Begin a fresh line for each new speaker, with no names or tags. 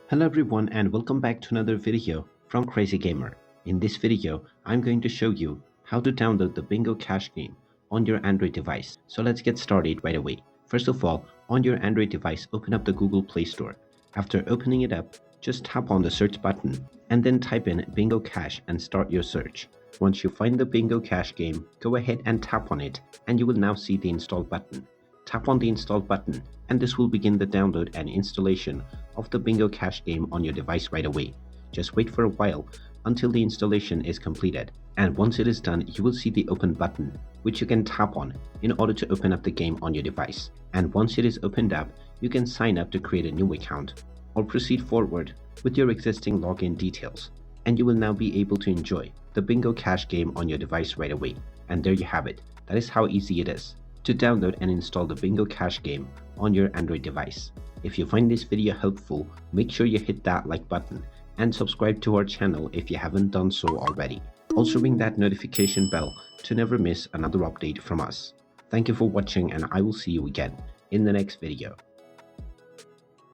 Hello everyone and welcome back to another video from Crazy Gamer. In this video, I'm going to show you how to download the Bingo Cash game on your Android device. So let's get started right away. First of all, on your Android device, open up the Google Play Store. After opening it up, just tap on the search button and then type in Bingo Cash and start your search. Once you find the Bingo Cash game, go ahead and tap on it and you will now see the install button. Tap on the install button and this will begin the download and installation of the Bingo Cash game on your device right away. Just wait for a while until the installation is completed, and once it is done you will see the open button which you can tap on in order to open up the game on your device. And once it is opened up, you can sign up to create a new account or proceed forward with your existing login details, and you will now be able to enjoy the Bingo Cash game on your device right away. And there you have it. That is how easy it is to download and install the Bingo Cash game on your Android device. If you find this video helpful, make sure you hit that like button and subscribe to our channel if you haven't done so already. Also ring that notification bell to never miss another update from us. Thank you for watching and I will see you again in the next video.